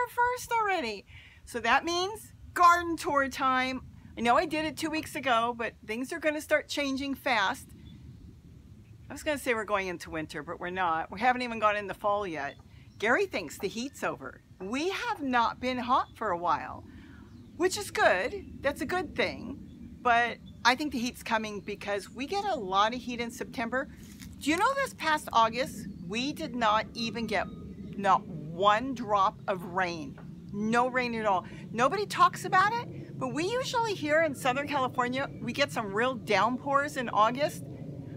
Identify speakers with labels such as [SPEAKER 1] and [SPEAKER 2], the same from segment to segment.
[SPEAKER 1] 1st already. So that means garden tour time. I know I did it 2 weeks ago, but things are going to start changing fast. I was going to say we're going into winter, but we're not. We haven't even gone into fall yet. Gary thinks the heat's over. We have not been hot for a while, which is good. That's a good thing. But I think the heat's coming because we get a lot of heat in September. Do you know this past August, we did not even get not one drop of rain. No rain at all. Nobody talks about it, but we usually here in Southern California, we get some real downpours in August.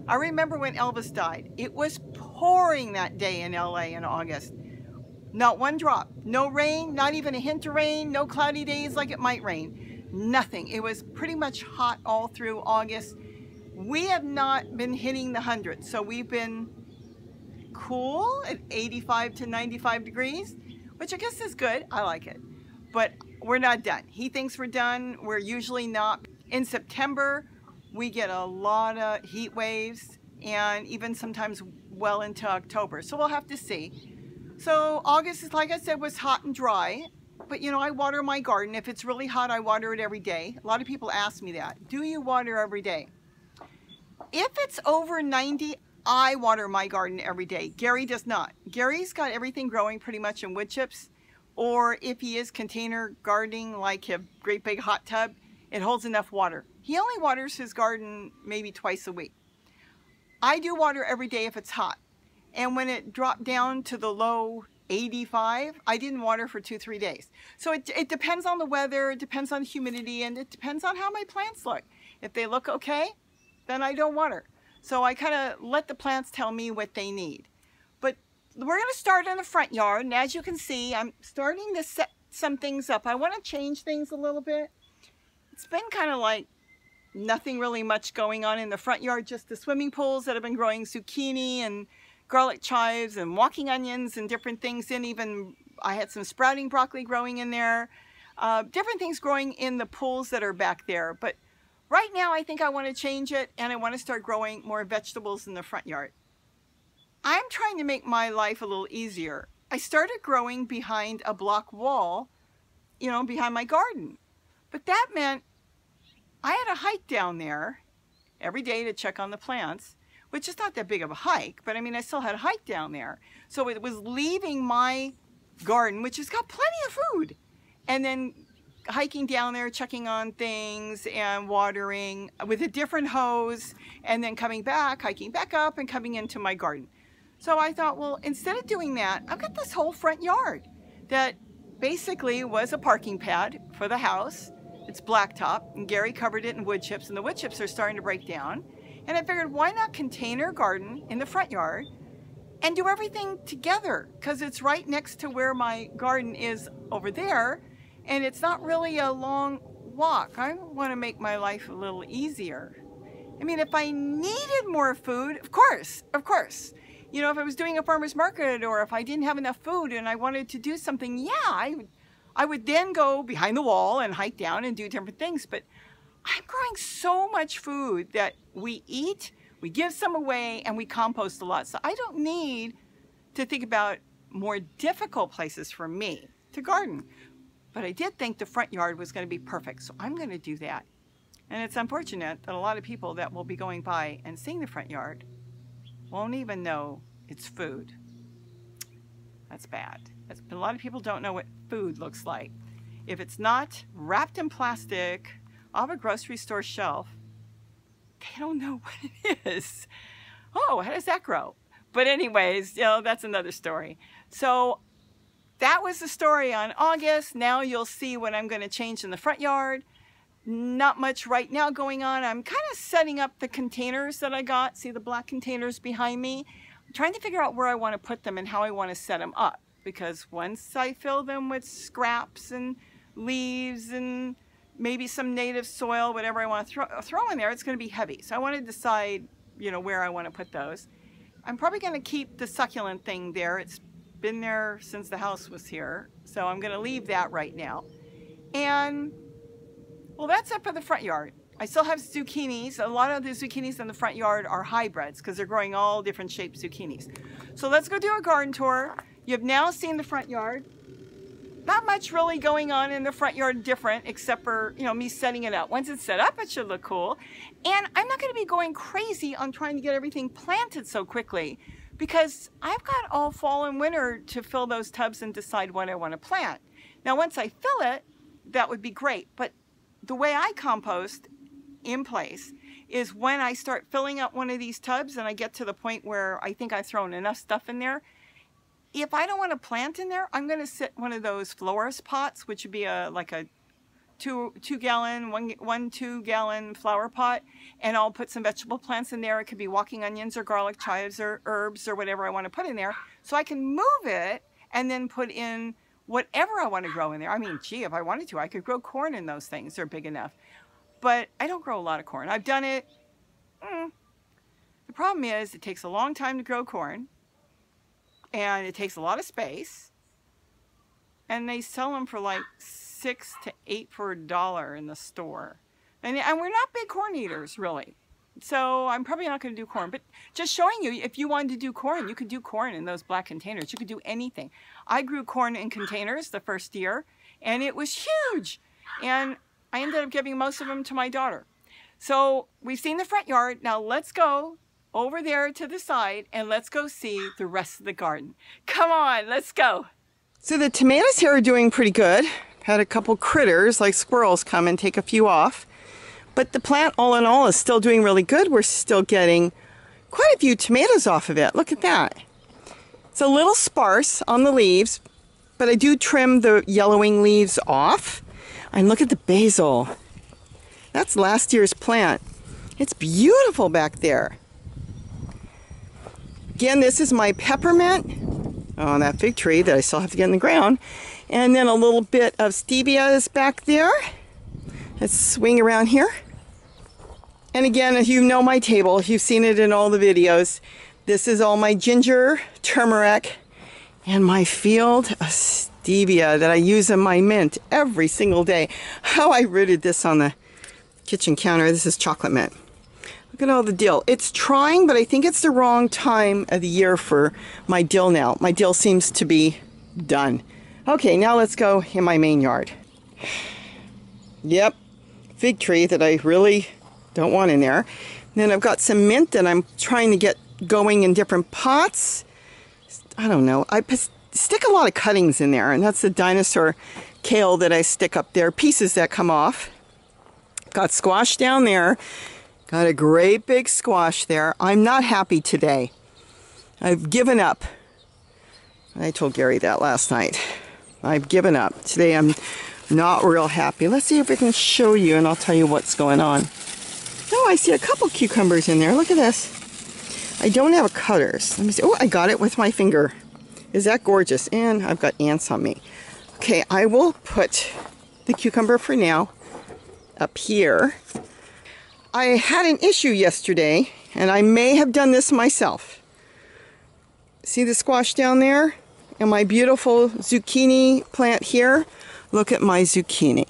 [SPEAKER 1] I remember when Elvis died. It was pouring that day in LA in August. Not one drop. No rain, not even a hint of rain, no cloudy days like it might rain. Nothing. It was pretty much hot all through August. We have not been hitting the hundreds, so we've been cool at 85 to 95 degrees, which I guess is good. I like it. But we're not done. He thinks we're done. We're usually not. In September, we get a lot of heat waves and even sometimes well into October. So we'll have to see. So August is, like I said, was hot and dry. But you know, I water my garden. If it's really hot, I water it every day. A lot of people ask me that. Do you water every day? If it's over 90, I water my garden every day. Gary does not. Gary's got everything growing pretty much in Woodchips, or if he is container gardening like a great big hot tub, it holds enough water. He only waters his garden maybe twice a week. I do water every day if it's hot. And when it dropped down to the low 85, I didn't water for 2-3 days. So it depends on the weather, it depends on humidity, and it depends on how my plants look. If they look okay, then I don't water. So I kind of let the plants tell me what they need. But we're going to start in the front yard, and as you can see, I'm starting to set some things up. I want to change things a little bit. It's been kind of like nothing really much going on in the front yard, just the swimming pools that have been growing zucchini and garlic chives and walking onions and different things. And even I had some sprouting broccoli growing in there. Different things growing in the pools that are back there. But right now I think I want to change it, and I want to start growing more vegetables in the front yard. I'm trying to make my life a little easier. I started growing behind a block wall, you know, behind my garden. But that meant I had to hike down there every day to check on the plants, which is not that big of a hike, but I mean, I still had a hike down there. So it was leaving my garden, which has got plenty of food, and then hiking down there, checking on things and watering with a different hose, and then coming back, hiking back up and coming into my garden. So I thought, well, instead of doing that, I've got this whole front yard that basically was a parking pad for the house. It's blacktop, and Gary covered it in wood chips, and the wood chips are starting to break down. And I figured, why not container garden in the front yard and do everything together? Because it's right next to where my garden is over there, and it's not really a long walk. I want to make my life a little easier. I mean, if I needed more food, of course. You know, if I was doing a farmer's market, or if I didn't have enough food and I wanted to do something, yeah, I would then go behind the wall and hike down and do different things. But I'm growing so much food that we eat, we give some away, and we compost a lot. So I don't need to think about more difficult places for me to garden. But I did think the front yard was going to be perfect, so I'm going to do that. And it's unfortunate that a lot of people that will be going by and seeing the front yard won't even know it's food. That's bad. A lot of people don't know what food looks like. If it's not wrapped in plastic off a grocery store shelf, they don't know what it is. Oh, how does that grow? But anyways, you know, that's another story. So that was the story on August. Now you'll see what I'm going to change in the front yard. Not much right now going on. I'm kind of setting up the containers that I got. See the black containers behind me? I'm trying to figure out where I want to put them and how I want to set them up. Because once I fill them with scraps and leaves and maybe some native soil, whatever I want to throw in there, it's going to be heavy. So I want to decide, you know, where I want to put those. I'm probably going to keep the succulent thing there. It's been there since the house was here. So I'm going to leave that right now. And well, that's it for the front yard. I still have zucchinis. A lot of the zucchinis in the front yard are hybrids because they're growing all different shaped zucchinis. So let's go do a garden tour. You've now seen the front yard. not much really going on in the front yard different, except for, you know, me setting it up. Once it's set up, it should look cool. And I'm not going to be going crazy on trying to get everything planted so quickly, because I've got all fall and winter to fill those tubs and decide what I want to plant. Now, once I fill it, that would be great. But the way I compost in place is when I start filling up one of these tubs and I get to the point where I think I've thrown enough stuff in there, if I don't want to plant in there, I'm going to sit one of those florist pots, which would be like a 2 gallon flower pot, and I'll put some vegetable plants in there. It could be walking onions or garlic, chives or herbs or whatever I want to put in there, so I can move it and then put in whatever I want to grow in there. I mean, gee, if I wanted to, I could grow corn in those things. They're big enough. But I don't grow a lot of corn. I've done it. The problem is it takes a long time to grow corn, and it takes a lot of space, and they sell them for like $6 to $8 for $1 in the store. And we're not big corn eaters, really. So I'm probably not going to do corn. But just showing you, if you wanted to do corn, you could do corn in those black containers. You could do anything. I grew corn in containers the first year, and it was huge. And I ended up giving most of them to my daughter. So we've seen the front yard. Now let's go over there to the side and let's go see the rest of the garden. Come on, let's go. So the tomatoes here are doing pretty good. Had a couple critters like squirrels come and take a few off. But the plant all in all is still doing really good. We're still getting quite a few tomatoes off of it. Look at that. It's a little sparse on the leaves, but I do trim the yellowing leaves off. And look at the basil. That's last year's plant. It's beautiful back there. Again, this is my peppermint on that fig tree that I still have to get in the ground. And then a little bit of stevia is back there. Let's swing around here. And again, if you know my table, if you've seen it in all the videos, this is all my ginger, turmeric, and my field of stevia that I use in my mint every single day. How I rooted this on the kitchen counter. This is chocolate mint. Look at all the dill. It's trying, but I think it's the wrong time of the year for my dill now. My dill seems to be done. Okay, now let's go in my main yard. Yep, fig tree that I really don't want in there. And then I've got some mint that I'm trying to get going in different pots. I don't know. I stick a lot of cuttings in there, and that's the dinosaur kale that I stick up there, pieces that come off. Got squash down there. Got a great big squash there. I'm not happy today. I've given up. I told Gary that last night. I've given up. Today I'm not real happy. Let's see if I can show you, and I'll tell you what's going on. Oh, I see a couple cucumbers in there. Look at this. I don't have cutters. Let me see. Oh, I got it with my finger. Is that gorgeous? And I've got ants on me. Okay, I will put the cucumber for now up here. I had an issue yesterday, and I may have done this myself. See the squash down there? And my beautiful zucchini plant here? Look at my zucchini.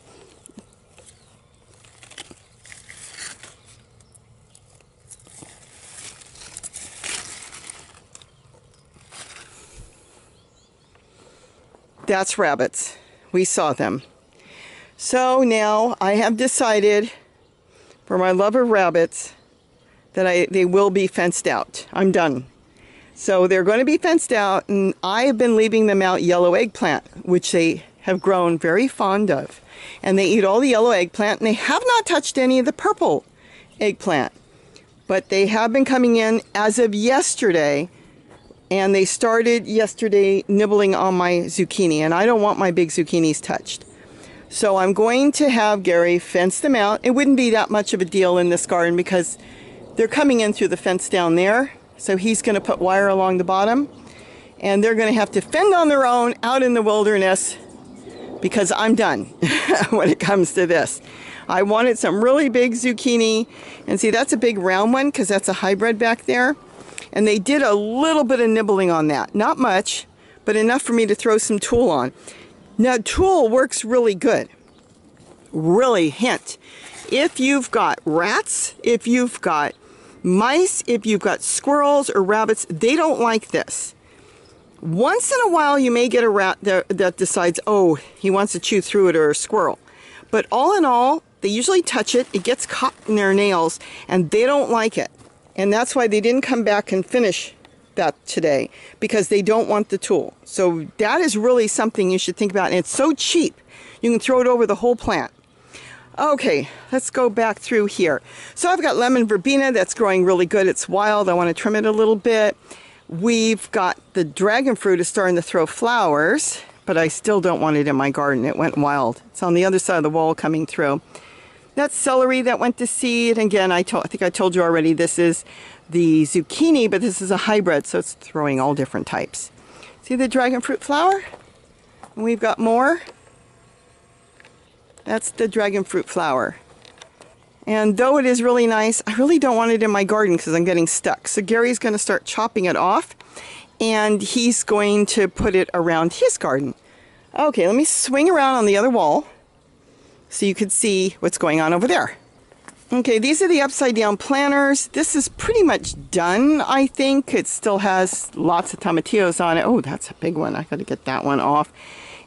[SPEAKER 1] That's rabbits. We saw them. So now I have decided, for my love of rabbits, that they will be fenced out. I'm done. So they're going to be fenced out, and I have been leaving them out yellow eggplant, which they have grown very fond of. And they eat all the yellow eggplant, and they have not touched any of the purple eggplant. But they have been coming in as of yesterday, and they started yesterday nibbling on my zucchini, and I don't want my big zucchinis touched. So I'm going to have Gary fence them out. It wouldn't be that much of a deal in this garden because they're coming in through the fence down there. So he's going to put wire along the bottom, and they're going to have to fend on their own out in the wilderness because I'm done when it comes to this. I wanted some really big zucchini, and see, that's a big round one because that's a hybrid back there. And they did a little bit of nibbling on that. Not much, but enough for me to throw some tulle on. Now, tulle works really good. Really, hint. If you've got rats, if you've got mice, if you've got squirrels or rabbits, they don't like this. Once in a while, you may get a rat that decides, oh, he wants to chew through it, or a squirrel. But all in all, they usually touch it, it gets caught in their nails, and they don't like it. And that's why they didn't come back and finish that today, because they don't want the tool. So that is really something you should think about, and it's so cheap. You can throw it over the whole plant. Okay, let's go back through here. So I've got lemon verbena that's growing really good. It's wild. I want to trim it a little bit. We've got the dragon fruit is starting to throw flowers, but I still don't want it in my garden. It went wild. It's on the other side of the wall coming through. That's celery that went to seed. Again, I think I told you already, this is the zucchini, but this is a hybrid, so it's throwing all different types. See the dragon fruit flower? And we've got more. That's the dragon fruit flower. And though it is really nice, I really don't want it in my garden because I'm getting stuck. So Gary's going to start chopping it off, and he's going to put it around his garden. Okay, let me swing around on the other wall so you can see what's going on over there. Okay, these are the upside down planters. This is pretty much done, I think. It still has lots of tomatillos on it. Oh, that's a big one. I got to get that one off.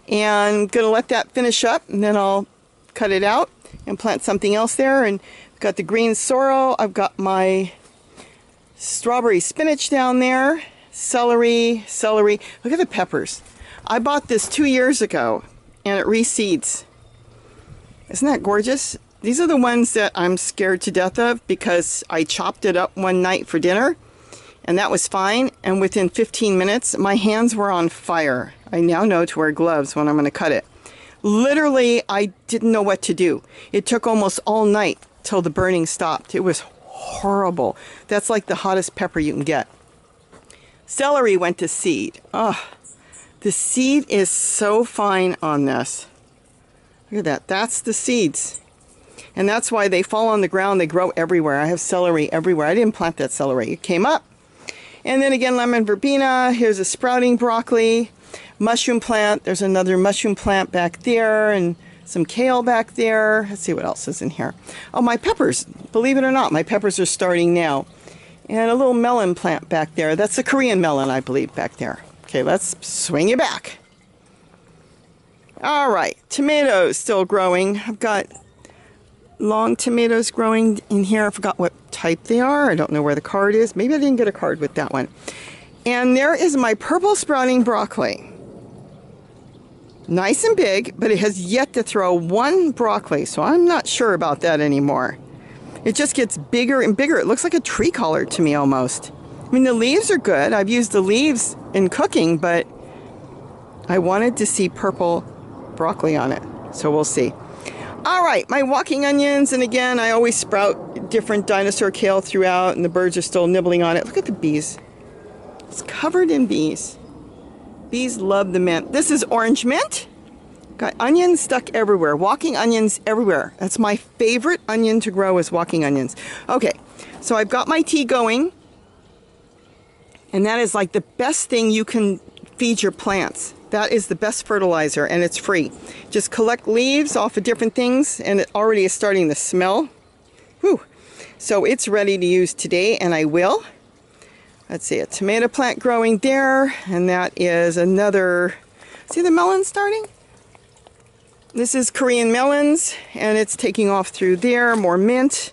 [SPEAKER 1] And going to let that finish up, and then I'll cut it out and plant something else there. And I've got the green sorrel. I've got my strawberry spinach down there. Celery. Look at the peppers. I bought this 2 years ago, and it reseeds. Isn't that gorgeous? These are the ones that I'm scared to death of because I chopped it up one night for dinner, and that was fine. And within 15 minutes, my hands were on fire. I now know to wear gloves when I'm going to cut it. Literally, I didn't know what to do. It took almost all night till the burning stopped. It was horrible. That's like the hottest pepper you can get. Celery went to seed. Oh, the seed is so fine on this. Look at that. That's the seeds. And that's why they fall on the ground. They grow everywhere. I have celery everywhere. I didn't plant that celery. It came up. And then again, lemon verbena. Here's a sprouting broccoli. Mushroom plant. There's another mushroom plant back there, and some kale back there. Let's see what else is in here. Oh, my peppers. Believe it or not, my peppers are starting now. And a little melon plant back there. That's a Korean melon, I believe, back there. Okay, let's swing you back. All right, tomatoes still growing. I've got long tomatoes growing in here. I forgot what type they are. I don't know where the card is. Maybe I didn't get a card with that one. And there is my purple sprouting broccoli. Nice and big, but it has yet to throw one broccoli, so I'm not sure about that anymore. It just gets bigger and bigger. It looks like a tree collar to me almost. I mean, the leaves are good. I've used the leaves in cooking, but I wanted to see purple broccoli on it, so we'll see. All right, my walking onions, and again, I always sprout different dinosaur kale throughout, and the birds are still nibbling on it. Look at the bees. It's covered in bees. Bees love the mint. This is orange mint. Got onions stuck everywhere. Walking onions everywhere. That's my favorite onion to grow is walking onions. Okay, so I've got my tea going. And that is like the best thing you can feed your plants. That is the best fertilizer, and it's free. Just collect leaves off of different things, and it already is starting to smell. Whew. So it's ready to use today, and I will. Let's see, a tomato plant growing there, and that is another, see the melon starting? This is Korean melons, and it's taking off through there, more mint,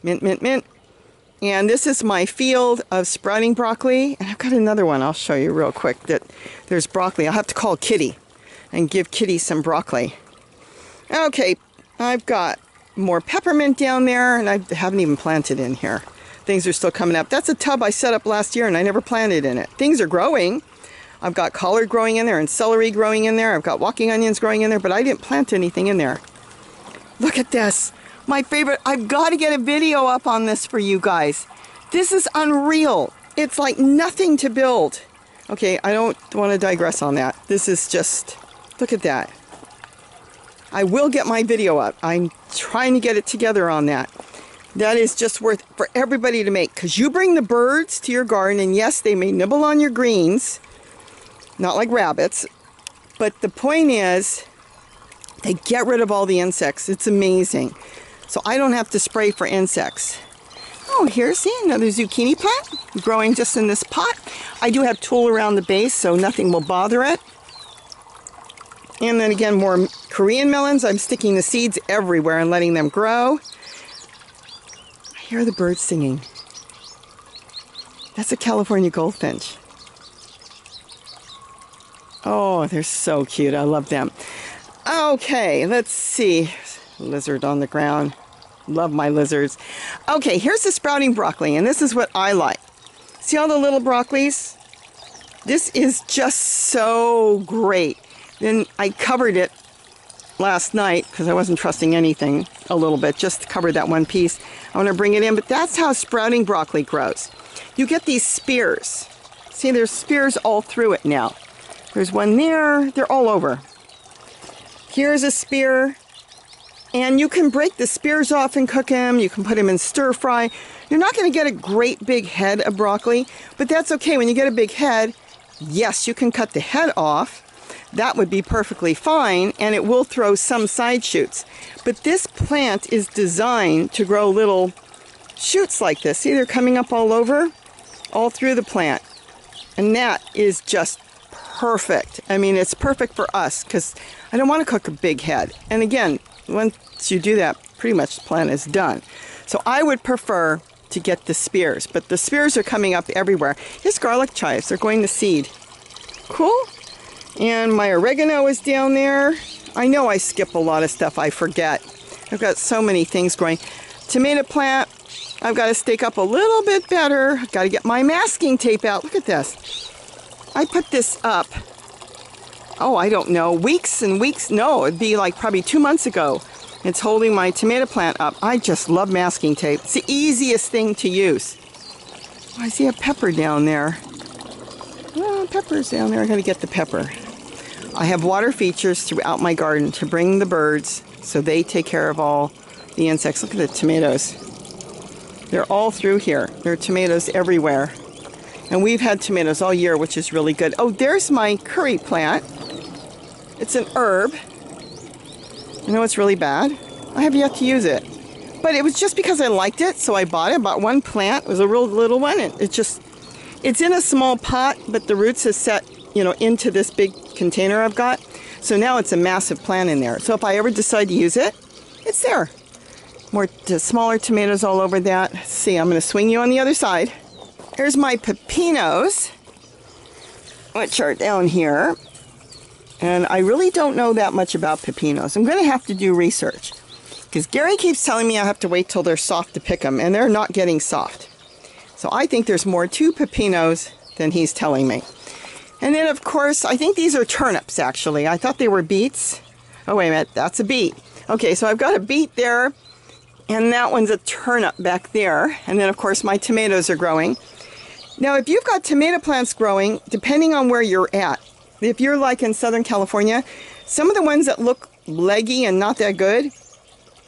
[SPEAKER 1] mint, mint, mint. And this is my field of sprouting broccoli, and I've got another one I'll show you real quick that there's broccoli. I'll have to call Kitty and give Kitty some broccoli. Okay, I've got more peppermint down there, and I haven't even planted in here. Things are still coming up. That's a tub I set up last year and I never planted in it. Things are growing. I've got collard growing in there and celery growing in there. I've got walking onions growing in there, but I didn't plant anything in there. Look at this. My favorite. I've got to get a video up on this for you guys. This is unreal. It's like nothing to build. Okay, I don't want to digress on that. This is just, look at that. I will get my video up. I'm trying to get it together on that. That is just worth for everybody to make, because you bring the birds to your garden, and yes, they may nibble on your greens, not like rabbits, but the point is they get rid of all the insects. It's amazing. So I don't have to spray for insects. Oh, here's another zucchini plant growing just in this pot. I do have tulle around the base, so nothing will bother it. And then again, more Korean melons. I'm sticking the seeds everywhere and letting them grow. I hear the birds singing. That's a California goldfinch. Oh, they're so cute. I love them. Okay, let's see. Lizard on the ground. Love my lizards. Okay, here's the sprouting broccoli, and this is what I like. See all the little broccolis? This is just so great. Then I covered it last night because I wasn't trusting anything a little bit, just covered that one piece. I want to bring it in, but that's how sprouting broccoli grows. You get these spears. See, there's spears all through it now. There's one there. They're all over. Here's a spear. And you can break the spears off and cook them. You can put them in stir fry. You're not going to get a great big head of broccoli, but that's okay. When you get a big head, yes, you can cut the head off. That would be perfectly fine, and it will throw some side shoots. But this plant is designed to grow little shoots like this. See, they're coming up all over, all through the plant. And that is just perfect. I mean, it's perfect for us because I don't want to cook a big head. And again, once you do that, pretty much the plant is done. So I would prefer to get the spears, but the spears are coming up everywhere. Here's garlic chives. They're going to seed. Cool. And my oregano is down there. I know I skip a lot of stuff. I forget. I've got so many things growing. Tomato plant. I've got to stake up a little bit better. I've got to get my masking tape out. Look at this. I put this up, oh, I don't know, weeks and weeks. No, it'd be like probably 2 months ago. It's holding my tomato plant up. I just love masking tape. It's the easiest thing to use. Oh, I see a pepper down there. Oh, pepper's down there. I got to get the pepper. I have water features throughout my garden to bring the birds so they take care of all the insects. Look at the tomatoes. They're all through here. There are tomatoes everywhere. And we've had tomatoes all year, which is really good. Oh, there's my curry plant. It's an herb. I know it's really bad. I have yet to use it. But it was just because I liked it, so I bought it. I bought one plant. It was a real little one. It's in a small pot, but the roots have set, into this big container I've got. So now it's a massive plant in there. So if I ever decide to use it, it's there. More smaller tomatoes all over that. Let's see, I'm going to swing you on the other side. Here's my pepinos, which are down here. And I really don't know that much about pepinos. I'm going to have to do research. Because Gary keeps telling me I have to wait till they're soft to pick them. And they're not getting soft. So I think there's more to pepinos than he's telling me. And then, of course, I think these are turnips, actually. I thought they were beets. Oh, wait a minute. That's a beet. Okay, so I've got a beet there. And that one's a turnip back there. And then, of course, my tomatoes are growing. Now, if you've got tomato plants growing, depending on where you're at, if you're like in Southern California, some of the ones that look leggy and not that good,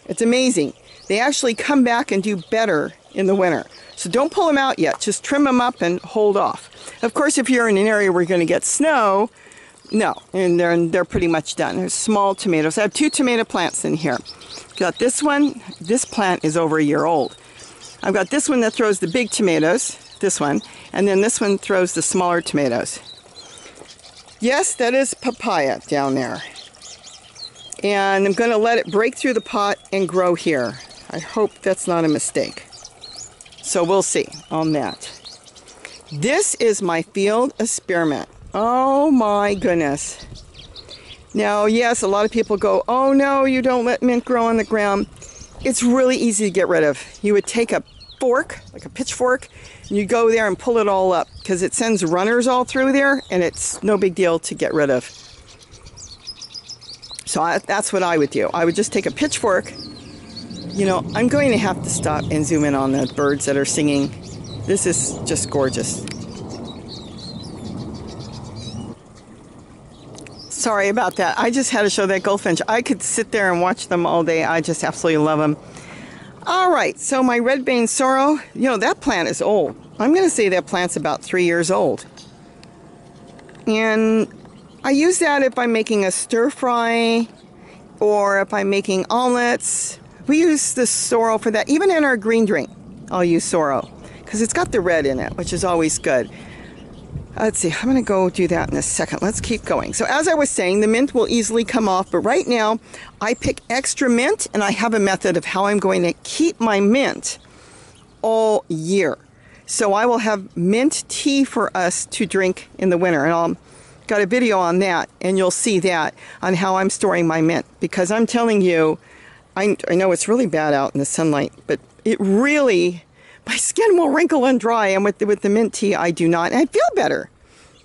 [SPEAKER 1] it's amazing. They actually come back and do better in the winter. So don't pull them out yet. Just trim them up and hold off. Of course, if you're in an area where you're going to get snow, no, and they're pretty much done. There's small tomatoes. I have 2 tomato plants in here. Got this one. This plant is over a year old. I've got this one that throws the big tomatoes, this one, and then this one throws the smaller tomatoes. Yes, that is papaya down there. And I'm going to let it break through the pot and grow here. I hope that's not a mistake. So we'll see on that. This is my field of spearmint. Oh my goodness. Now, yes, a lot of people go, oh no, you don't let mint grow on the ground. It's really easy to get rid of. You would take a fork, like a pitchfork, and you go there and pull it all up because it sends runners all through there and it's no big deal to get rid of. So that's what I would do. I would just take a pitchfork. I'm going to have to stop and zoom in on the birds that are singing. This is just gorgeous. Sorry about that. I just had to show that goldfinch. I could sit there and watch them all day. I just absolutely love them. All right, so my red vein sorrel, that plant is old. I'm going to say that plant's about 3 years old. And I use that if I'm making a stir fry or if I'm making omelets. We use the sorrel for that, even in our green drink. I'll use sorrel because it's got the red in it, which is always good. Let's see, I'm going to go do that in a second. Let's keep going. So as I was saying, the mint will easily come off, but right now I pick extra mint, and I have a method of how I'm going to keep my mint all year. So I will have mint tea for us to drink in the winter, and I'll got a video on that, and you'll see that on how I'm storing my mint, because I'm telling you, I know it's really bad out in the sunlight, but it really, my skin will wrinkle and dry, and with the mint tea, I do not. And I feel better,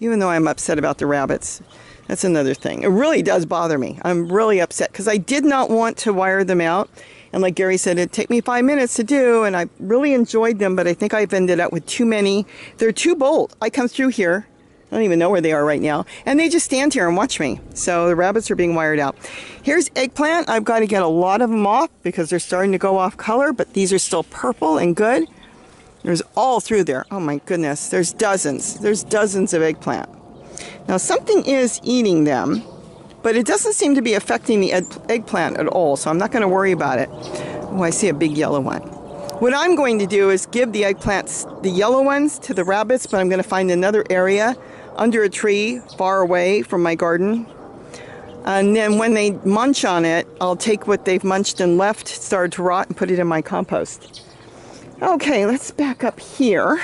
[SPEAKER 1] even though I'm upset about the rabbits. That's another thing. It really does bother me. I'm really upset because I did not want to wire them out. And like Gary said, it'd take me 5 minutes to do, and I really enjoyed them, but I think I've ended up with too many. They're too bold. I come through here. I don't even know where they are right now. And they just stand here and watch me. So the rabbits are being wired out. Here's eggplant. I've got to get a lot of them off because they're starting to go off color, but these are still purple and good. There's all through there. Oh my goodness. There's dozens. There's dozens of eggplant. Now something is eating them, but it doesn't seem to be affecting the eggplant at all, so I'm not going to worry about it. Oh, I see a big yellow one. What I'm going to do is give the eggplants, the yellow ones, to the rabbits, but I'm going to find another area under a tree far away from my garden. And then when they munch on it, I'll take what they've munched and left, started to rot, and put it in my compost. Okay, let's back up here.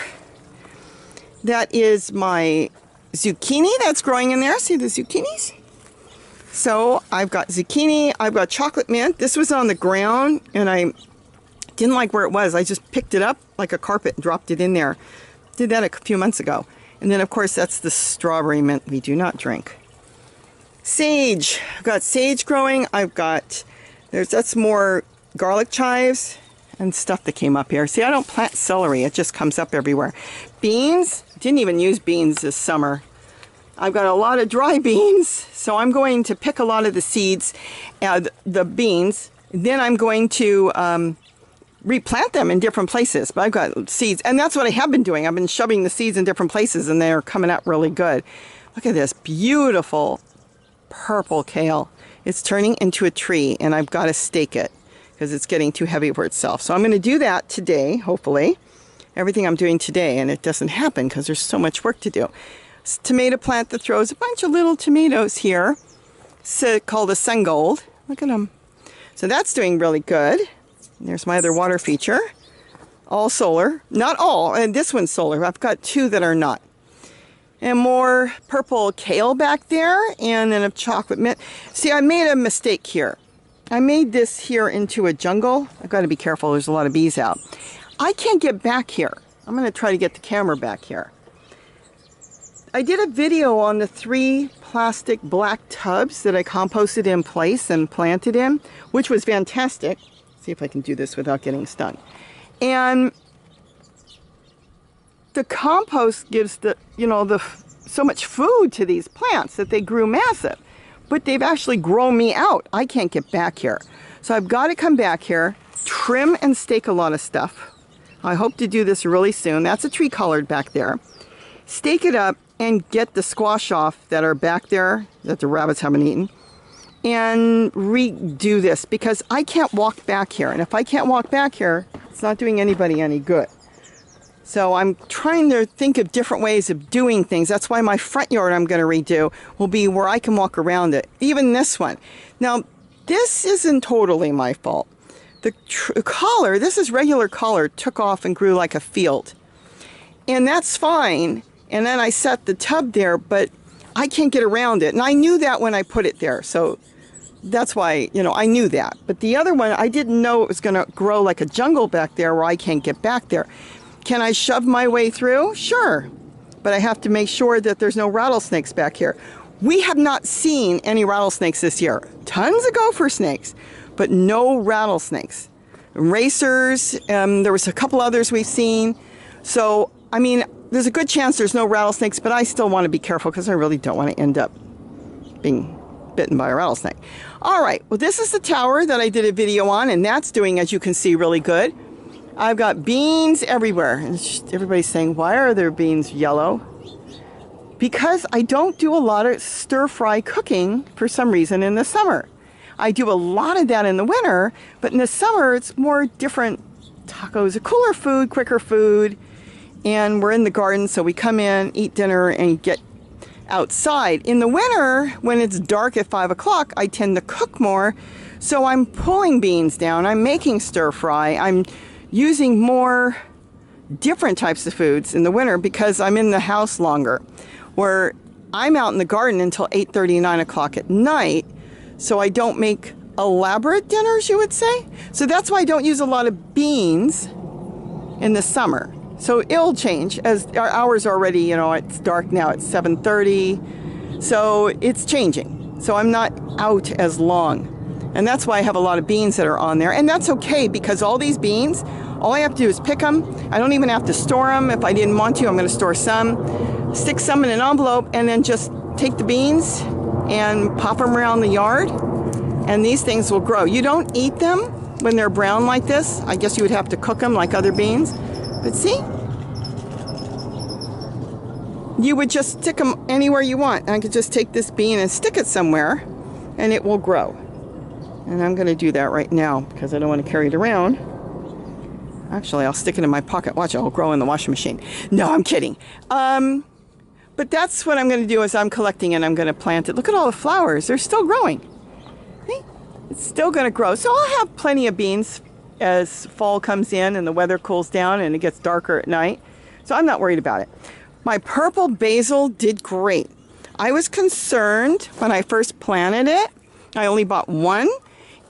[SPEAKER 1] That is my zucchini that's growing in there. See the zucchinis? So I've got zucchini, I've got chocolate mint. This was on the ground, and I didn't like where it was. I just picked it up like a carpet and dropped it in there. Did that a few months ago. And then, of course, that's the strawberry mint we do not drink. Sage. I've got sage growing. I've got, that's more garlic chives and stuff that came up here. See, I don't plant celery. It just comes up everywhere. Beans. Didn't even use beans this summer. I've got a lot of dry beans, so I'm going to pick a lot of the seeds, the beans. Then I'm going to replant them in different places. But I've got seeds, and that's what I have been doing. I've been shoving the seeds in different places, and they're coming up really good. Look at this beautiful purple kale. It's turning into a tree, and I've got to stake it because it's getting too heavy for itself. So I'm going to do that today, hopefully. Everything I'm doing today, and it doesn't happen because there's so much work to do. It's a tomato plant that throws a bunch of little tomatoes here. It's called a sun gold. Look at them. So that's doing really good. And there's my other water feature. All solar. Not all, and this one's solar. I've got two that are not. And more purple kale back there, and then a chocolate mint. See, I made a mistake here. I made this here into a jungle. I've got to be careful. There's a lot of bees out. I can't get back here. I'm going to try to get the camera back here. I did a video on the 3 plastic black tubs that I composted in place and planted in, which was fantastic. See if I can do this without getting stung. And the compost gives so much food to these plants that they grew massive. But they've actually grown me out. I can't get back here. So I've got to come back here, trim and stake a lot of stuff. I hope to do this really soon. That's a tree collard back there. Stake it up and get the squash off that are back there that the rabbits haven't eaten. And redo this because I can't walk back here. And if I can't walk back here, it's not doing anybody any good. So I'm trying to think of different ways of doing things. That's why my front yard I'm going to redo will be where I can walk around it. Even this one. Now, this isn't totally my fault. The collar, this is regular collar, took off and grew like a field. And that's fine. And then I set the tub there, but I can't get around it. And I knew that when I put it there. So that's why, I knew that. But the other one, I didn't know it was going to grow like a jungle back there where I can't get back there. Can I shove my way through? Sure. But I have to make sure that there's no rattlesnakes back here. We have not seen any rattlesnakes this year. Tons of gopher snakes, but no rattlesnakes. Racers, there was a couple others we've seen. So, I mean, there's a good chance there's no rattlesnakes, but I still want to be careful because I really don't want to end up being bitten by a rattlesnake. All right, well, this is the tower that I did a video on, and that's doing, as you can see, really good. I've got beans everywhere. And everybody's saying, why are their beans yellow? Because I don't do a lot of stir-fry cooking for some reason in the summer. I do a lot of that in the winter, but in the summer it's more different tacos are cooler food, quicker food, and we're in the garden, so we come in, eat dinner, and get outside. In the winter, when it's dark at 5 o'clock, I tend to cook more, so I'm pulling beans down, I'm making stir fry, I'm using more different types of foods in the winter because I'm in the house longer, where I'm out in the garden until 8:30, 9 o'clock at night, so I don't make elaborate dinners, you would say. So that's why I don't use a lot of beans in the summer. So it'll change as our hours are already, you know, it's dark now, it's 7:30, so it's changing. So I'm not out as long. And that's why I have a lot of beans that are on there. And that's okay, because all these beans, all I have to do is pick them. I don't even have to store them. If I didn't want to, I'm going to store some, stick some in an envelope, and then just take the beans and pop them around the yard. And these things will grow. You don't eat them when they're brown like this. I guess you would have to cook them like other beans. But see? You would just stick them anywhere you want. I could just take this bean and stick it somewhere, and it will grow. And I'm going to do that right now because I don't want to carry it around. Actually, I'll stick it in my pocket. Watch, it will grow in the washing machine. No, I'm kidding. But that's what I'm going to do is I'm collecting and I'm going to plant it. Look at all the flowers. They're still growing. See? It's still going to grow. So I'll have plenty of beans as fall comes in and the weather cools down and it gets darker at night. So I'm not worried about it. My purple basil did great. I was concerned when I first planted it. I only bought one.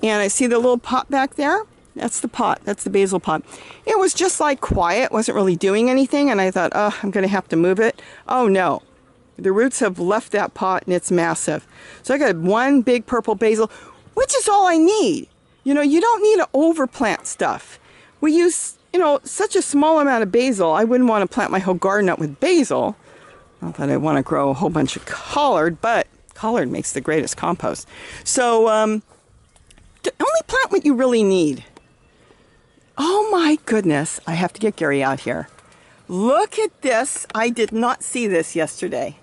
[SPEAKER 1] And I see the little pot back there. That's the pot. That's the basil pot. It was just like quiet. Wasn't really doing anything. And I thought, oh, I'm going to have to move it. Oh, no. The roots have left that pot and it's massive. So I got one big purple basil, which is all I need. You know, you don't need to overplant stuff. We use, you know, such a small amount of basil. I wouldn't want to plant my whole garden up with basil. Not that I want to grow a whole bunch of collard, but collard makes the greatest compost. So, only plant what you really need. Oh my goodness, I have to get Gary out here. Look at this. I did not see this yesterday.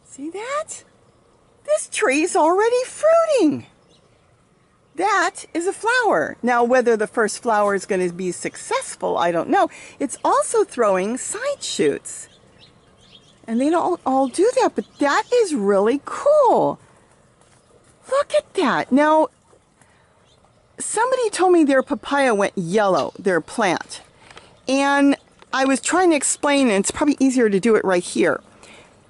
[SPEAKER 1] See that? This tree's already fruiting. That is a flower. Now, whether the first flower is going to be successful, I don't know. It's also throwing side shoots. And they don't all do that, but that is really cool. Look at that. Now, somebody told me their papaya went yellow, their plant. And I was trying to explain, and it's probably easier to do it right here.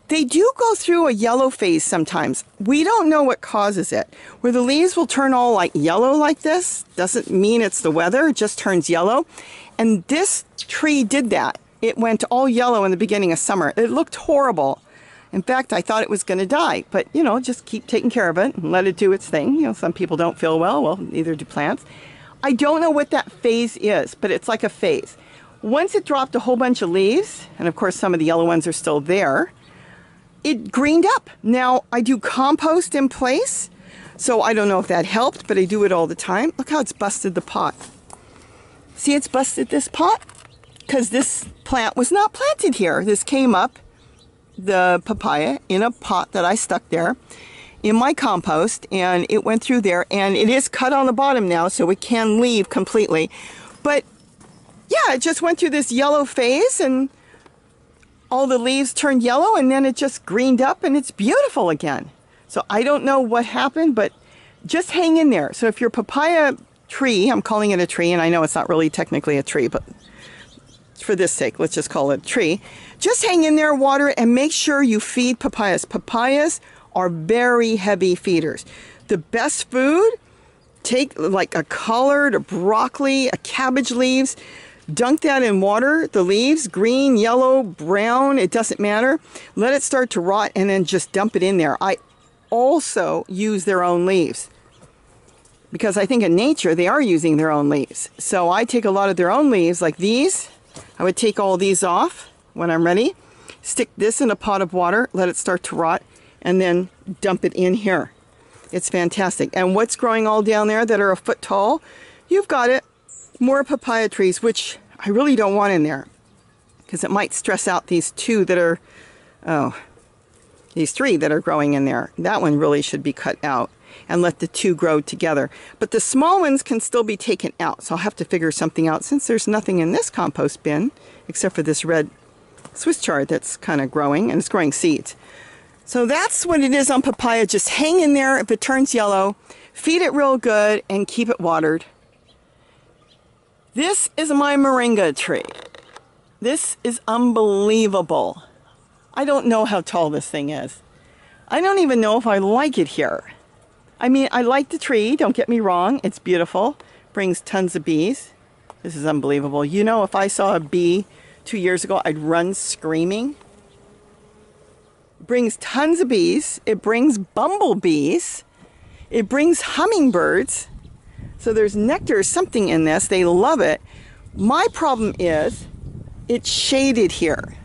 [SPEAKER 1] They do go through a yellow phase sometimes. We don't know what causes it. Where the leaves will turn all like yellow like this, doesn't mean it's the weather, it just turns yellow. And this tree did that. It went all yellow in the beginning of summer. It looked horrible. In fact, I thought it was going to die, but, you know, just keep taking care of it and let it do its thing. You know, some people don't feel well. Well, neither do plants. I don't know what that phase is, but it's like a phase. Once it dropped a whole bunch of leaves, and of course some of the yellow ones are still there, it greened up. Now, I do compost in place, so I don't know if that helped, but I do it all the time. Look how it's busted the pot. See, it's busted this pot? Because this plant was not planted here. This came up, the papaya, in a pot that I stuck there in my compost, and it went through there, and it is cut on the bottom now, so it can leave completely. But yeah, it just went through this yellow phase, and all the leaves turned yellow, and then it just greened up, and it's beautiful again. So I don't know what happened, but just hang in there. So if your papaya tree, I'm calling it a tree, and I know it's not really technically a tree, but for this sake, let's just call it a tree. Just hang in there, water it, and make sure you feed papayas. Papayas are very heavy feeders. The best food, take like a collard, a broccoli, a cabbage leaves, dunk that in water, the leaves, green, yellow, brown, it doesn't matter. Let it start to rot and then just dump it in there. I also use their own leaves because I think in nature they are using their own leaves. So I take a lot of their own leaves like these. I would take all these off when I'm ready, stick this in a pot of water, let it start to rot, and then dump it in here. It's fantastic. And what's growing all down there that are a foot tall? You've got it. More papaya trees, which I really don't want in there because it might stress out these two that are, these three that are growing in there. That one really should be cut out. and let the two grow together. But the small ones can still be taken out, so I'll have to figure something out since there's nothing in this compost bin except for this red Swiss chard that's kind of growing, and it's growing seeds. So that's what it is on papaya. Just hang in there. If it turns yellow, feed it real good and keep it watered. This is my moringa tree. This is unbelievable. I don't know how tall this thing is. I don't even know if I like it here. I mean, I like the tree, don't get me wrong. It's beautiful, brings tons of bees. This is unbelievable. You know, if I saw a bee 2 years ago, I'd run screaming. It brings tons of bees. It brings bumblebees. It brings hummingbirds. So there's nectar, something in this. They love it. My problem is it's shaded here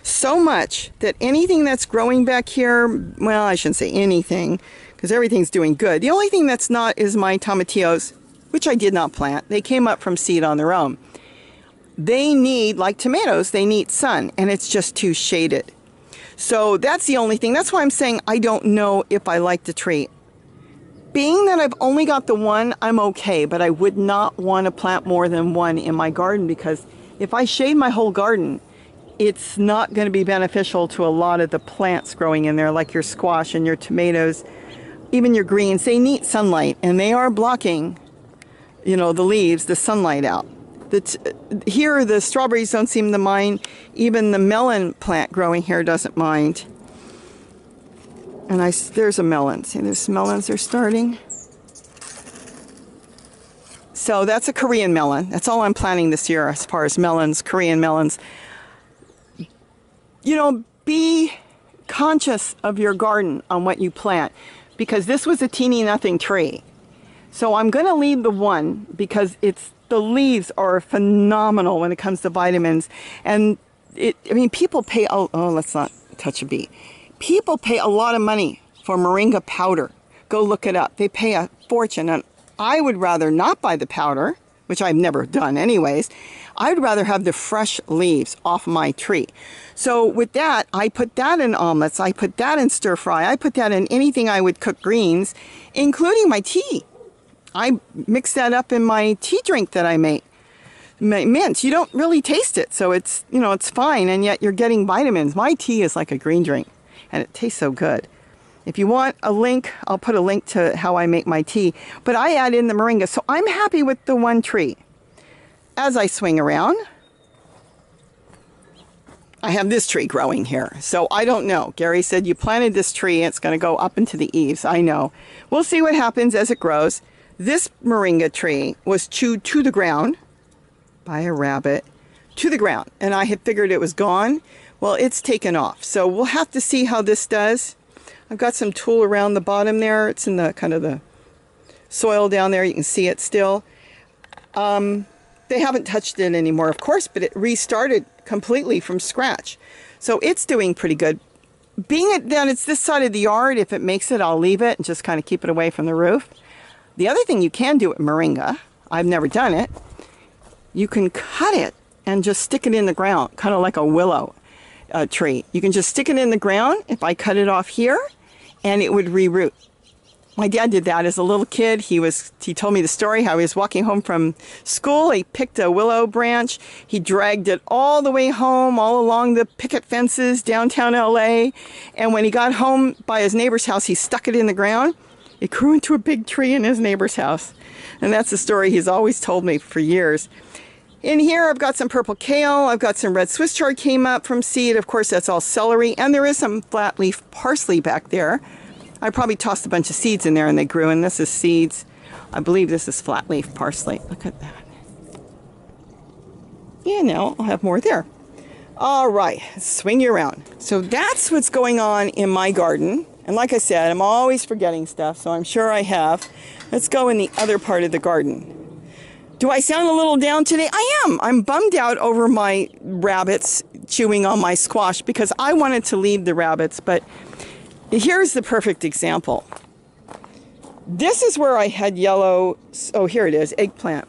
[SPEAKER 1] so much that anything that's growing back here, well, I shouldn't say anything because everything's doing good. The only thing that's not is my tomatillos, which I did not plant. They came up from seed on their own. They need, like tomatoes, they need sun, and it's just too shaded. So that's the only thing. That's why I'm saying I don't know if I like the tree. Being that I've only got the one, I'm okay, but I would not want to plant more than one in my garden because if I shade my whole garden, it's not going to be beneficial to a lot of the plants growing in there, like your squash and your tomatoes, even your greens. They need sunlight, and they are blocking, you know, the leaves, the sunlight out. Here, the strawberries don't seem to mind. Even the melon plant growing here doesn't mind. And there's a melon. See, there's melons are starting. So that's a Korean melon. That's all I'm planting this year as far as melons, Korean melons. You know, be conscious of your garden on what you plant, because this was a teeny nothing tree. So I'm going to leave the one because the leaves are phenomenal when it comes to vitamins. And I mean, people pay, oh, let's not touch a bee. People pay a lot of money for moringa powder. Go look it up. They pay a fortune. And I would rather not buy the powder, which I've never done anyways. I would rather have the fresh leaves off my tree. So with that, I put that in omelets. I put that in stir fry. I put that in anything I would cook greens, including my tea. I mix that up in my tea drink that I make. Mint, you don't really taste it, so it's, you know, it's fine, and yet you're getting vitamins. My tea is like a green drink, and it tastes so good. If you want a link, I'll put a link to how I make my tea. But I add in the moringa, so I'm happy with the one tree. As I swing around, I have this tree growing here. So I don't know. Gary said you planted this tree, and it's going to go up into the eaves. I know. We'll see what happens as it grows. This moringa tree was chewed to the ground by a rabbit, to the ground. And I had figured it was gone. Well, it's taken off. So we'll have to see how this does. I've got some tulle around the bottom there. It's in the kind of the soil down there. You can see it still. They haven't touched it anymore, of course, but it restarted completely from scratch. So it's doing pretty good. Being that it's this side of the yard, if it makes it, I'll leave it and just kind of keep it away from the roof. The other thing you can do with moringa, I've never done it, you can cut it and just stick it in the ground, kind of like a willow tree. You can just stick it in the ground. If I cut it off here, and it would reroot. My dad did that as a little kid. He told me the story how he was walking home from school. He picked a willow branch. He dragged it all the way home, all along the picket fences downtown LA. And when he got home by his neighbor's house, he stuck it in the ground. It grew into a big tree in his neighbor's house. And that's the story he's always told me for years. In here, I've got some purple kale. I've got some red Swiss chard came up from seed. Of course, that's all celery. And there is some flat leaf parsley back there. I probably tossed a bunch of seeds in there and they grew, and this is seeds. I believe this is flat leaf parsley. Look at that. Yeah, now I'll have more there. All right, swing you around. So that's what's going on in my garden. And like I said, I'm always forgetting stuff, so I'm sure I have. Let's go in the other part of the garden. Do I sound a little down today? I am. I'm bummed out over my rabbits chewing on my squash because I wanted to leave the rabbits, but here's the perfect example. This is where I had yellow, oh, here it is, eggplant.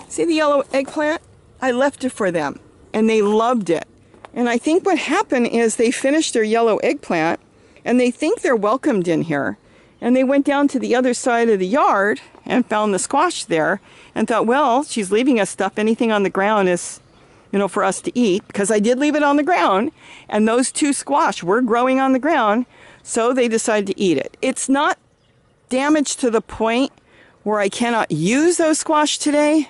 [SPEAKER 1] See the yellow eggplant? I left it for them, and they loved it. And I think what happened is they finished their yellow eggplant, and they think they're welcomed in here. And they went down to the other side of the yard and found the squash there and thought, well, she's leaving us stuff. Anything on the ground is, you know, for us to eat, because I did leave it on the ground. And those two squash were growing on the ground, so they decided to eat it. It's not damaged to the point where I cannot use those squash today.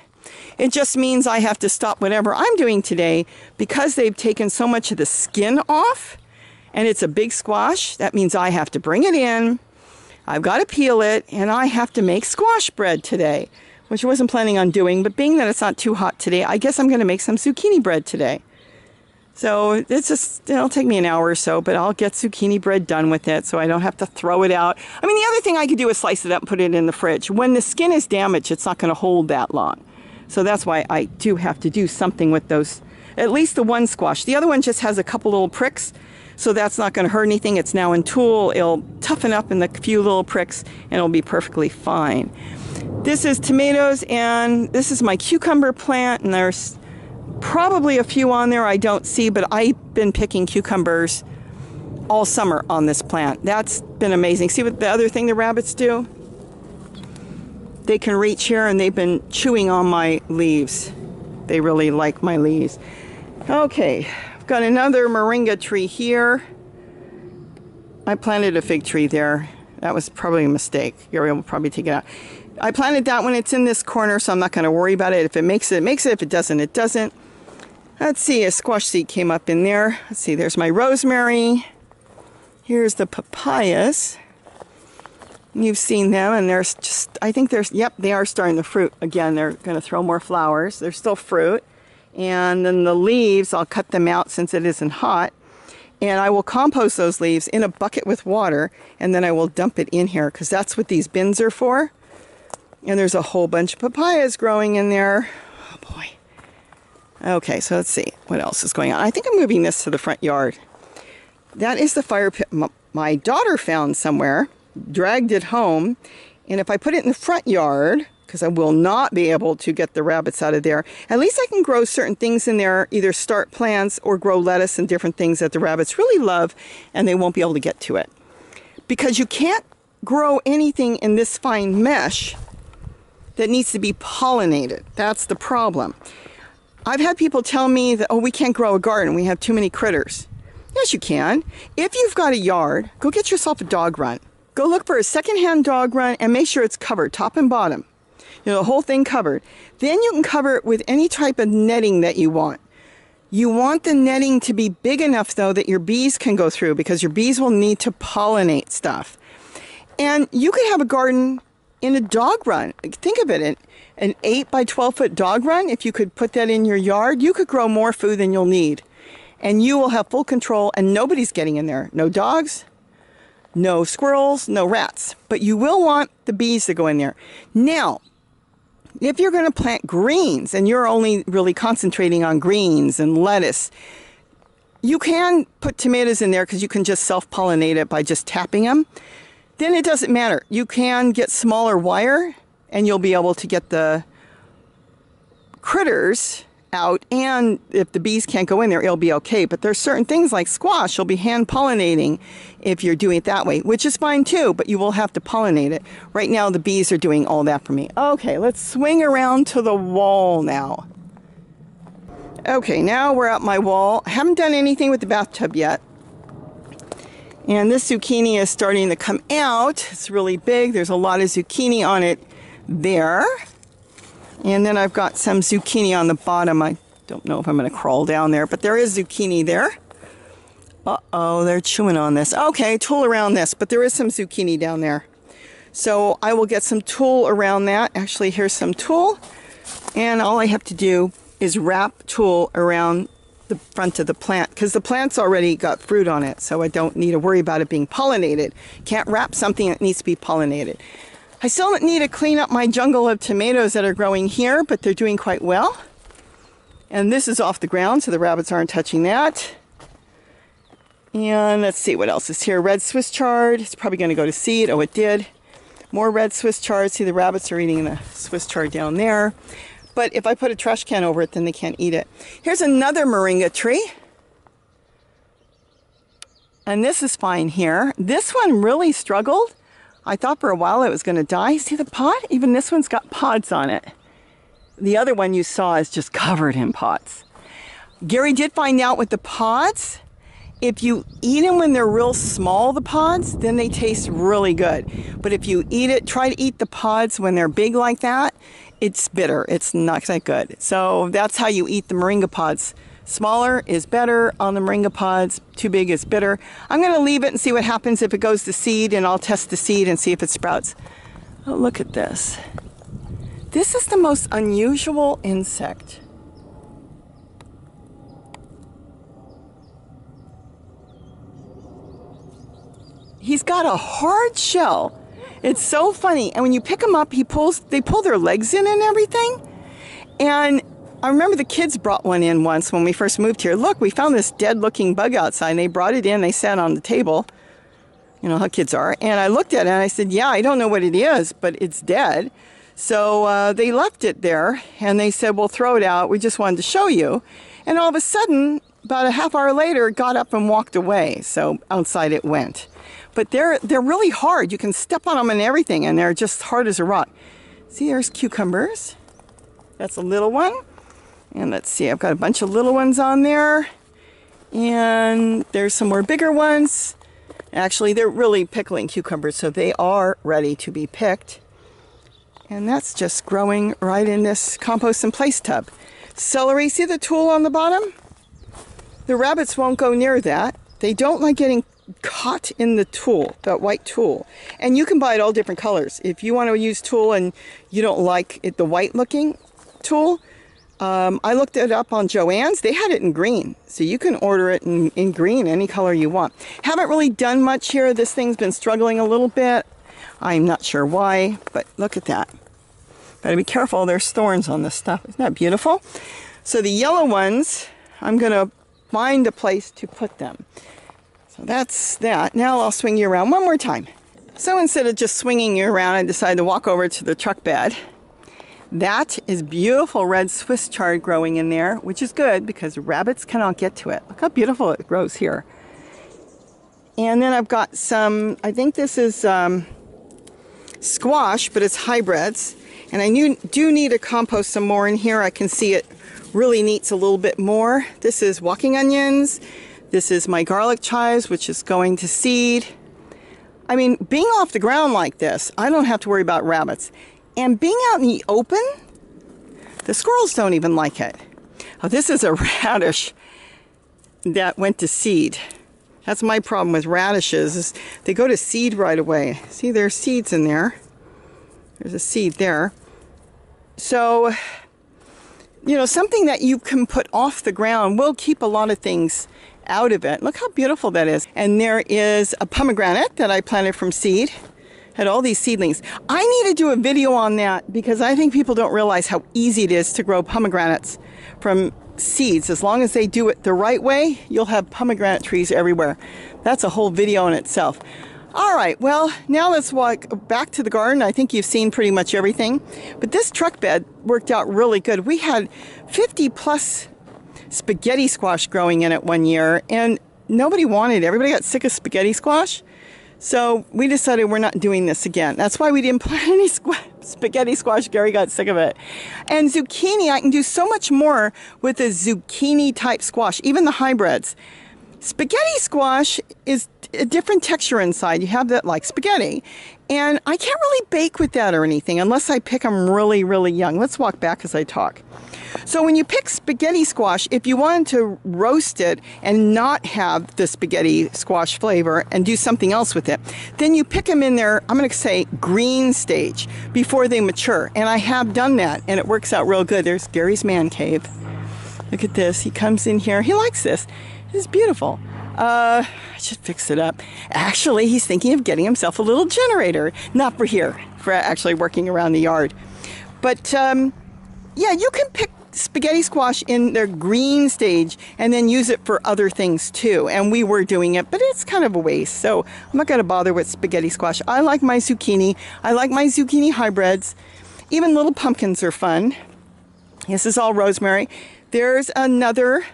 [SPEAKER 1] It just means I have to stop whatever I'm doing today because they've taken so much of the skin off, and it's a big squash. That means I have to bring it in. I've got to peel it, and I have to make squash bread today, which I wasn't planning on doing, but being that it's not too hot today, I guess I'm going to make some zucchini bread today. So it's just, it'll take me an hour or so, but I'll get zucchini bread done with it so I don't have to throw it out. I mean, the other thing I could do is slice it up and put it in the fridge. When the skin is damaged, it's not going to hold that long. So that's why I do have to do something with those, at least the one squash. The other one just has a couple little pricks, so that's not going to hurt anything. It's now in tool. It'll toughen up in the few little pricks, and it'll be perfectly fine. This is tomatoes, and this is my cucumber plant, and there's probably a few on there I don't see, but I've been picking cucumbers all summer on this plant. That's been amazing. See what the other thing the rabbits do? They can reach here, and they've been chewing on my leaves. They really like my leaves. Okay, I've got another moringa tree here. I planted a fig tree there. That was probably a mistake. Gary will probably take it out. I planted that when it's in this corner, so I'm not going to worry about it. If it makes it, it makes it. If it doesn't, it doesn't. Let's see, a squash seed came up in there. Let's see, there's my rosemary. Here's the papayas. You've seen them, and there's just, I think there's, yep, they are starting to fruit. Again, they're going to throw more flowers. They're still fruit. And then the leaves, I'll cut them out since it isn't hot. And I will compost those leaves in a bucket with water, and then I will dump it in here, because that's what these bins are for. And there's a whole bunch of papayas growing in there. Oh boy. Okay, so let's see what else is going on. I think I'm moving this to the front yard. That is the fire pit my daughter found somewhere, dragged it home, and if I put it in the front yard, because I will not be able to get the rabbits out of there, at least I can grow certain things in there, either start plants or grow lettuce and different things that the rabbits really love, and they won't be able to get to it. Because you can't grow anything in this fine mesh that needs to be pollinated. That's the problem. I've had people tell me that, oh, we can't grow a garden, we have too many critters. Yes, you can. If you've got a yard, go get yourself a dog run. Go look for a secondhand dog run and make sure it's covered, top and bottom. You know, the whole thing covered. Then you can cover it with any type of netting that you want. You want the netting to be big enough, though, that your bees can go through, because your bees will need to pollinate stuff. And you could have a garden in a dog run. Think of it, an 8 by 12 foot dog run. If you could put that in your yard, you could grow more food than you'll need. And you will have full control, and nobody's getting in there. No dogs, no squirrels, no rats. But you will want the bees to go in there. Now, if you're going to plant greens, and you're only really concentrating on greens and lettuce, you can put tomatoes in there because you can just self-pollinate it by just tapping them. Then it doesn't matter. You can get smaller wire, and you'll be able to get the critters out, and if the bees can't go in there, it'll be okay. But there's certain things like squash you'll be hand pollinating if you're doing it that way, which is fine too, but you will have to pollinate it. Right now the bees are doing all that for me. Okay, let's swing around to the wall now. Okay, now we're at my wall. I haven't done anything with the bathtub yet. And this zucchini is starting to come out. It's really big. There's a lot of zucchini on it there. And then I've got some zucchini on the bottom. I don't know if I'm going to crawl down there, but there is zucchini there. Uh-oh, they're chewing on this. Okay, tool around this, but there is some zucchini down there. So I will get some tulle around that. Actually, here's some tulle. And all I have to do is wrap tulle around the front of the plant, because the plant's already got fruit on it, so I don't need to worry about it being pollinated. Can't wrap something that needs to be pollinated. I still need to clean up my jungle of tomatoes that are growing here, but they're doing quite well. And this is off the ground, so the rabbits aren't touching that. And let's see what else is here. Red Swiss chard. It's probably going to go to seed. Oh, it did. More red Swiss chard. See, the rabbits are eating the Swiss chard down there. But if I put a trash can over it, then they can't eat it. Here's another moringa tree. And this is fine here. This one really struggled. I thought for a while it was going to die. See the pod? Even this one's got pods on it. The other one you saw is just covered in pods. Gary did find out with the pods, if you eat them when they're real small, the pods, then they taste really good. But if you try to eat the pods when they're big like that, it's bitter. It's not that good. So that's how you eat the moringa pods. Smaller is better on the moringa pods. Too big is bitter. I'm going to leave it and see what happens if it goes to seed, and I'll test the seed and see if it sprouts. Oh, look at this. This is the most unusual insect. He's got a hard shell. It's so funny. And when you pick him up, they pull their legs in and everything. And I remember the kids brought one in once when we first moved here. Look, we found this dead-looking bug outside, and they brought it in. They sat on the table. You know how kids are. And I looked at it, and I said, yeah, I don't know what it is, but it's dead. So they left it there, and they said, well, throw it out. We just wanted to show you. And all of a sudden, about a half hour later, it got up and walked away. So outside it went. But they're really hard. You can step on them and everything, and they're just hard as a rock. See, there's cucumbers. That's a little one. And let's see, I've got a bunch of little ones on there. And there's some more bigger ones. Actually, they're really pickling cucumbers, so they are ready to be picked. And that's just growing right in this compost and place tub. Celery, see the tool on the bottom? The rabbits won't go near that. They don't like getting caught in the tool, that white tool. And you can buy it all different colors. If you want to use tool and you don't like it, the white looking tool, I looked it up on Joann's. They had it in green. So you can order it in green, any color you want. Haven't really done much here. This thing's been struggling a little bit. I'm not sure why, but look at that. Gotta be careful, there's thorns on this stuff. Isn't that beautiful? So the yellow ones, I'm gonna find a place to put them. So that's that. Now I'll swing you around one more time. So instead of just swinging you around, I decided to walk over to the truck bed. That is beautiful red Swiss chard growing in there, which is good because rabbits cannot get to it. Look how beautiful it grows here. And then I've got some, I think this is squash, but it's hybrids. And I do need to compost some more in here. I can see it really needs a little bit more. This is walking onions. This is my garlic chives, which is going to seed. I mean, being off the ground like this, I don't have to worry about rabbits. And being out in the open, the squirrels don't even like it. Oh, this is a radish that went to seed. That's my problem with radishes, is they go to seed right away. See, there's seeds in there. There's a seed there. So, you know, something that you can put off the ground will keep a lot of things out of it. Look how beautiful that is. And there is a pomegranate that I planted from seed. Had all these seedlings. I need to do a video on that because I think people don't realize how easy it is to grow pomegranates from seeds. As long as they do it the right way, you'll have pomegranate trees everywhere. That's a whole video in itself. All right, well, now let's walk back to the garden. I think you've seen pretty much everything. But this truck bed worked out really good. We had 50 plus spaghetti squash growing in it one year, and nobody wanted it. Everybody got sick of spaghetti squash. So we decided we're not doing this again. That's why we didn't plant any spaghetti squash. Gary got sick of it. And zucchini, I can do so much more with a zucchini type squash, even the hybrids. Spaghetti squash is a different texture inside. You have that like spaghetti. And I can't really bake with that or anything unless I pick them really, really young. Let's walk back as I talk. So when you pick spaghetti squash, if you wanted to roast it and not have the spaghetti squash flavor and do something else with it, then you pick them in their, I'm going to say, green stage before they mature. And I have done that, and it works out real good. There's Gary's man cave. Look at this. He comes in here. He likes this. It's beautiful. I should fix it up. Actually, he's thinking of getting himself a little generator. Not for here, for actually working around the yard. But, yeah, you can pick spaghetti squash in their green stage and then use it for other things too. And we were doing it, but it's kind of a waste. So I'm not going to bother with spaghetti squash. I like my zucchini. I like my zucchini hybrids. Even little pumpkins are fun. This is all rosemary. There's another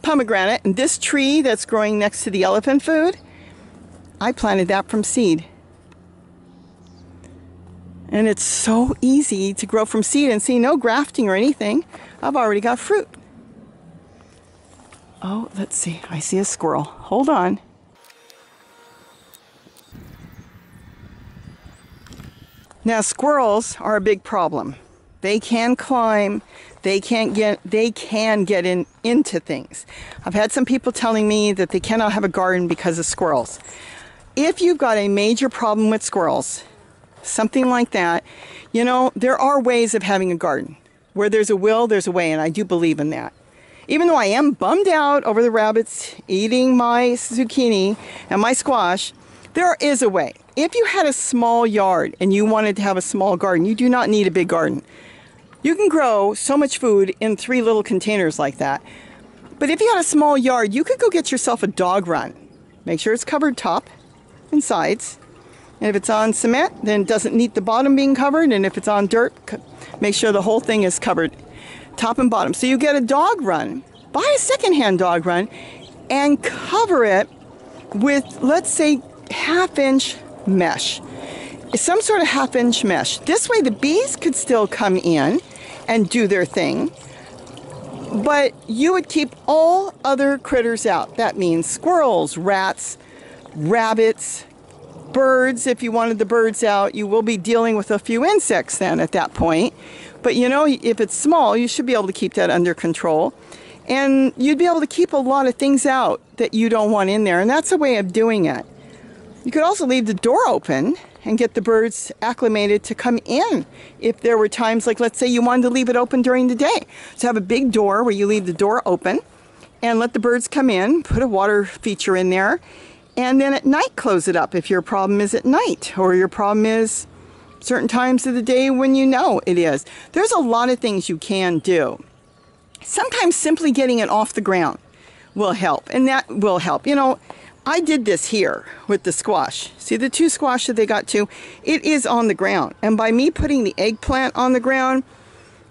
[SPEAKER 1] pomegranate, and this tree that's growing next to the elephant food, I planted that from seed. And it's so easy to grow from seed, and see, no grafting or anything. I've already got fruit. Oh, let's see. I see a squirrel. Hold on. Now, squirrels are a big problem. They can climb. They can get into things. I've had some people telling me that they cannot have a garden because of squirrels. If you've got a major problem with squirrels, something like that, you know, there are ways of having a garden. Where there's a will, there's a way, and I do believe in that. Even though I am bummed out over the rabbits eating my zucchini and my squash, there is a way. If you had a small yard and you wanted to have a small garden, you do not need a big garden. You can grow so much food in 3 little containers like that. But if you had a small yard, you could go get yourself a dog run. Make sure it's covered top and sides. And if it's on cement, then it doesn't need the bottom being covered. And if it's on dirt, make sure the whole thing is covered top and bottom. So you get a dog run, buy a secondhand dog run, and cover it with, let's say, 1/2-inch mesh. Some sort of 1/2-inch mesh. This way the bees could still come in and do their thing, but you would keep all other critters out. That means squirrels, rats, rabbits, birds. If you wanted the birds out, you will be dealing with a few insects then at that point. But you know, if it's small, you should be able to keep that under control. And you'd be able to keep a lot of things out that you don't want in there. And that's a way of doing it. You could also leave the door open and get the birds acclimated to come in. If there were times, like let's say you wanted to leave it open during the day. So have a big door where you leave the door open and let the birds come in, put a water feature in there, and then at night close it up if your problem is at night, or your problem is certain times of the day when you know it is. There's a lot of things you can do. Sometimes simply getting it off the ground will help, and that will help. You know, I did this here with the squash. See the 2 squash that they got to? It is on the ground. And by me putting the eggplant on the ground,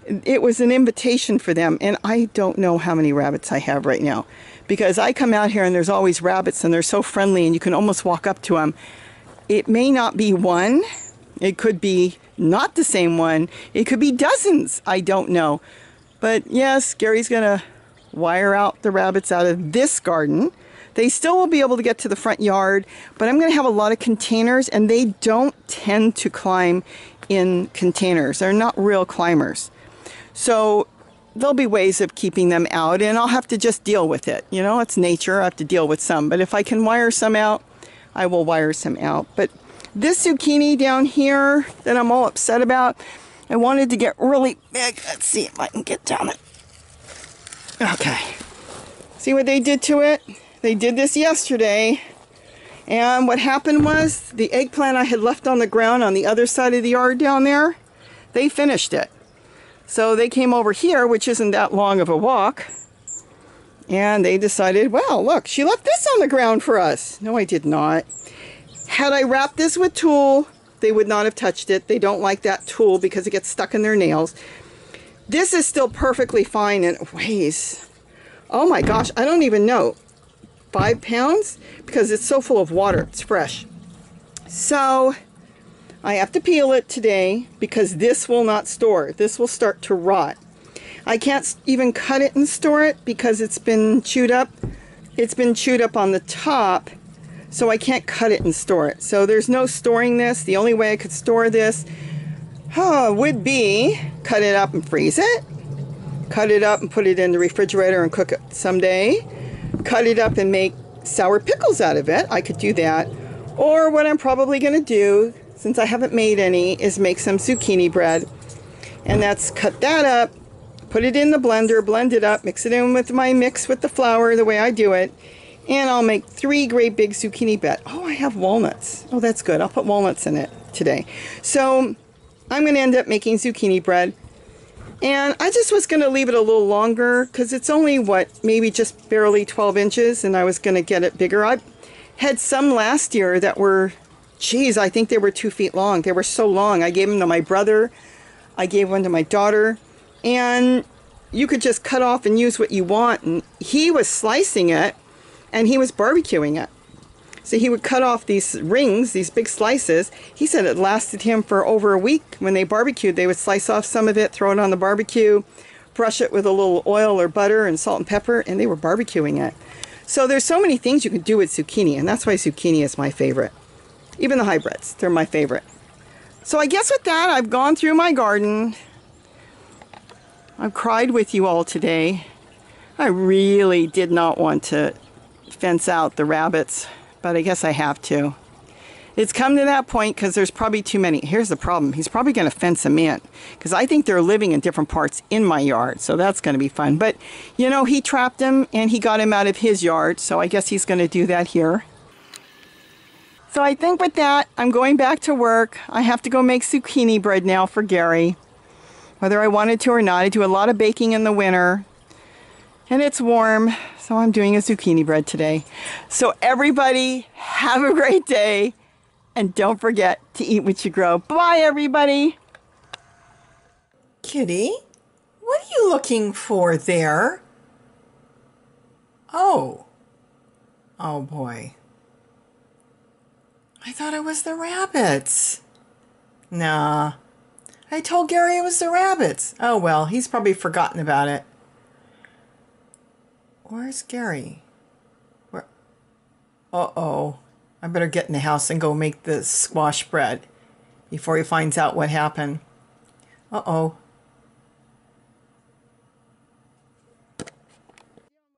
[SPEAKER 1] it was an invitation for them. And I don't know how many rabbits I have right now, because I come out here and there's always rabbits and they're so friendly and you can almost walk up to them. It may not be one. It could be not the same one. It could be dozens. I don't know. But yes, Gary's going to wire out the rabbits out of this garden. They still will be able to get to the front yard, but I'm going to have a lot of containers, and they don't tend to climb in containers. They're not real climbers. So there'll be ways of keeping them out, and I'll have to just deal with it. You know, it's nature. I have to deal with some. But if I can wire some out, I will wire some out. But this zucchini down here that I'm all upset about, I wanted to get really big. Let's see if I can get down it. Okay. See what they did to it? They did this yesterday, and what happened was the eggplant I had left on the ground on the other side of the yard down there, they finished it. So they came over here, which isn't that long of a walk, and they decided, well, look, she left this on the ground for us. No, I did not. Had I wrapped this with tulle, they would not have touched it. They don't like that tulle because it gets stuck in their nails. This is still perfectly fine, and it weighs, oh my gosh, I don't even know, 5 pounds, because it's so full of water. It's fresh. So I have to peel it today because this will not store. This will start to rot. I can't even cut it and store it because it's been chewed up. It's been chewed up on the top, so I can't cut it and store it. So there's no storing this. The only way I could store this would be cut it up and freeze it. Cut it up and put it in the refrigerator and cook it someday. Cut it up and make sour pickles out of it. I could do that. Or what I'm probably going to do, since I haven't made any, is make some zucchini bread. And that's cut that up, put it in the blender, blend it up, mix it in with my mix with the flour the way I do it. And I'll make 3 great big zucchini bread. Oh, I have walnuts. Oh, that's good. I'll put walnuts in it today. So I'm going to end up making zucchini bread. And I just was going to leave it a little longer because it's only, what, maybe just barely 12 inches, and I was going to get it bigger. I had some last year that were, geez, I think they were 2 feet long. They were so long. I gave them to my brother. I gave one to my daughter. And you could just cut off and use what you want. And he was slicing it, and he was barbecuing it. So he would cut off these rings, these big slices. He said it lasted him for over a week. When they barbecued, they would slice off some of it, throw it on the barbecue, brush it with a little oil or butter and salt and pepper, and they were barbecuing it. So there's so many things you can do with zucchini, and that's why zucchini is my favorite. Even the hybrids, they're my favorite. So I guess with that, I've gone through my garden. I've cried with you all today. I really did not want to fence out the rabbits, but I guess I have to. It's come to that point because there's probably too many. Here's the problem. He's probably going to fence them in because I think they're living in different parts in my yard, so that's going to be fun. But, you know, he trapped him and he got him out of his yard, so I guess he's going to do that here. So I think with that, I'm going back to work. I have to go make zucchini bread now for Gary, whether I wanted to or not. I do a lot of baking in the winter, and it's warm, so I'm doing a zucchini bread today. So everybody, have a great day, and don't forget to eat what you grow. Bye, everybody. Kitty, what are you looking for there? Oh boy. I thought it was the rabbits. Nah, I told Gary it was the rabbits. Oh well, he's probably forgotten about it. Where's Gary? Where? Uh-oh. I better get in the house and go make the squash bread before he finds out what happened. Uh-oh.